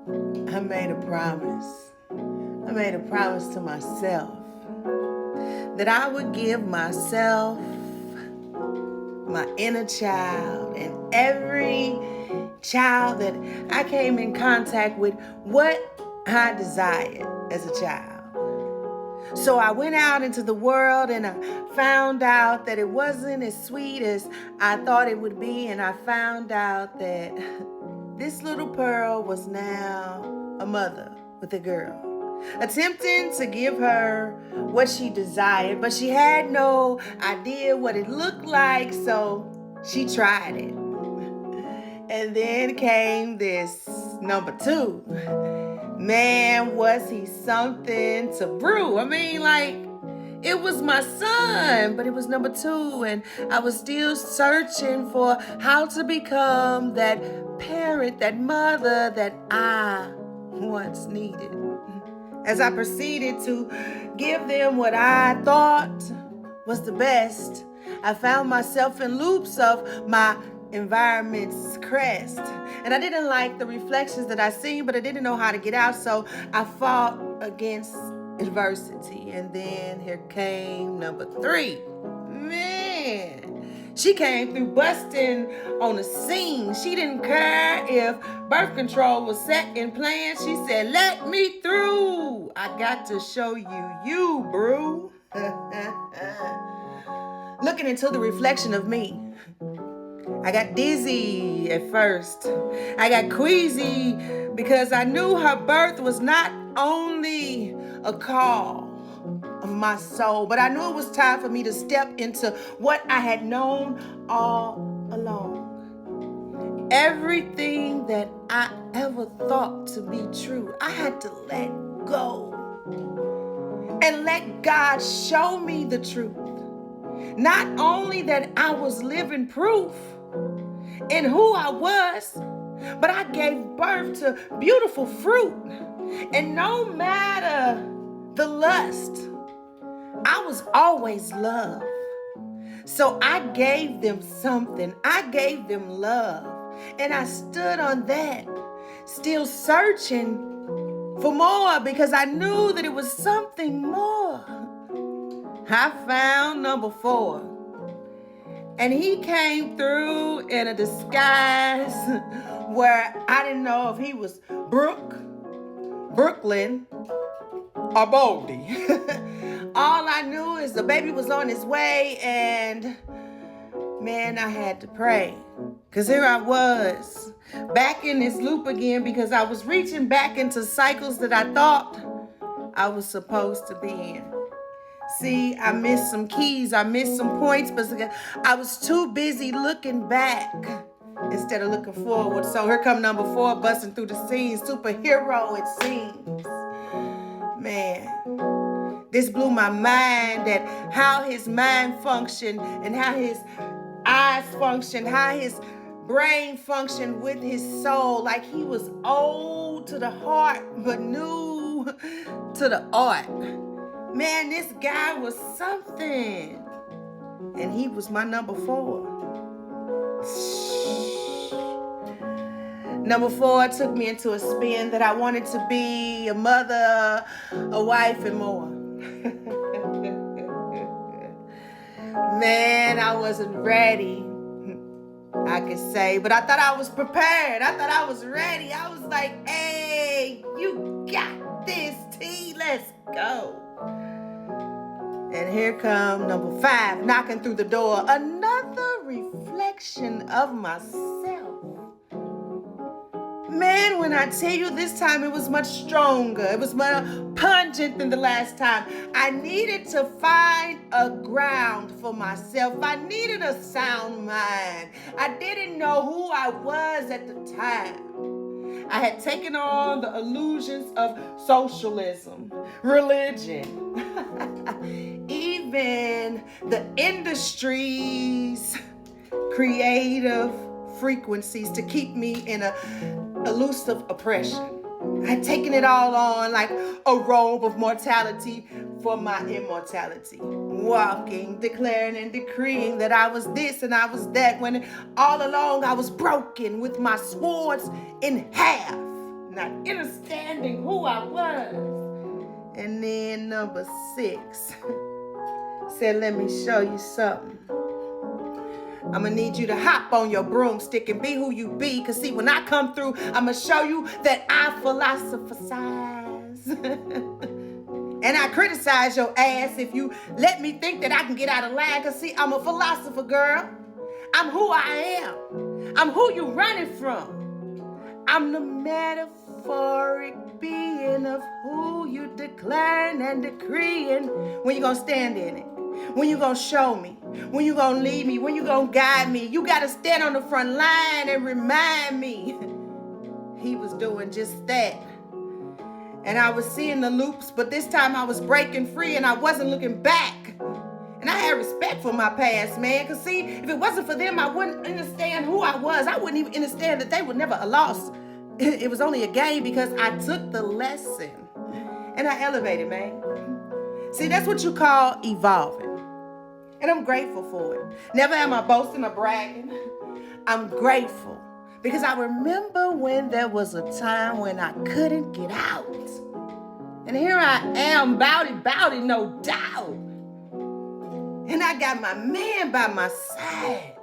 I made a promise. I made a promise to myself that I would give myself, my inner child, and every child that I came in contact with what I desired as a child. So I went out into the world and I found out that it wasn't as sweet as I thought it would be, and I found out that this little Pearl was now a mother with a girl, attempting to give her what she desired, but she had no idea what it looked like, so she tried it. And then came this number 2. Man, was he something to brew. I mean, like, it was my son, but it was number 2, and I was still searching for how to become that parent, that mother that I once needed. As I proceeded to give them what I thought was the best, I found myself in loops of my environment's crest. And I didn't like the reflections that I seen, but I didn't know how to get out, so I fought against adversity. And then here came number 3. Man, she came through busting on the scene. She didn't care if birth control was set in plan. She said, "Let me through. I got to show you, Brew." Looking into the reflection of me, I got dizzy at first. I got queasy because I knew her birth was not only a call of my soul, but I knew it was time for me to step into what I had known all along. Everything that I ever thought to be true, I had to let go and let God show me the truth. Not only that I was living proof in who I was, but I gave birth to beautiful fruit. And no matter the lust, I was always loved. So I gave them something. I gave them love. And I stood on that, still searching for more, because I knew that it was something more. I found number 4. And he came through in a disguise where I didn't know if he was Brooklyn, or Baldy. All I knew is the baby was on his way, and man, I had to pray. Because here I was, back in this loop again, because I was reaching back into cycles that I thought I was supposed to be in. See, I missed some keys, I missed some points, but I was too busy looking back instead of looking forward. So here come number 4, busting through the scenes, superhero it seems. Man, this blew my mind at how his mind functioned and how his eyes functioned, how his brain functioned with his soul, like he was old to the heart, but new to the art. Man, this guy was something. And he was my number 4. Number 4 took me into a spin that I wanted to be a mother, a wife, and more. Man, I wasn't ready, I could say, but I thought I was prepared. I thought I was ready. I was like, "Hey, you got this, T. Let's go." And here come number 5, knocking through the door. Another reflection of myself. Man, when I tell you this time, it was much stronger. It was more pungent than the last time. I needed to find a ground for myself. I needed a sound mind. I didn't know who I was at the time. I had taken on the illusions of socialism, religion, even the industry's creative frequencies to keep me in a elusive oppression. I had taken it all on like a robe of mortality for my immortality. Walking, declaring and decreeing that I was this and I was that, when all along I was broken with my swords in half. not understanding who I was. And then number 6 said, let me show you something. I'm going to need you to hop on your broomstick and be who you be. Because see, when I come through, I'm going to show you that I philosophize. And I criticize your ass if you let me think that I can get out of line. Because see, I'm a philosopher, girl. I'm who I am. I'm who you running from. I'm the metaphoric being of who you declaring and decreeing. When you going to stand in it? When you going to show me? When you going to lead me? When you going to guide me? You got to stand on the front line and remind me. He was doing just that. And I was seeing the loops, but this time I was breaking free and I wasn't looking back. And I had respect for my past, man. Because see, if it wasn't for them, I wouldn't understand who I was. I wouldn't even understand that they were never a loss. It was only a gain because I took the lesson and I elevated, man. See, that's what you call evolving. And I'm grateful for it. Never am I boasting or bragging. I'm grateful because I remember when there was a time when I couldn't get out. And here I am, bout it, no doubt. And I got my man by my side,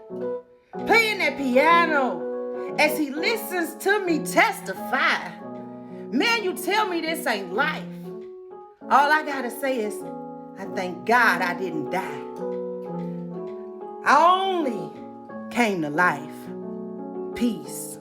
playing that piano as he listens to me testify. Man, you tell me this ain't life. All I gotta say is, I thank God I didn't die. I only came to life. Peace.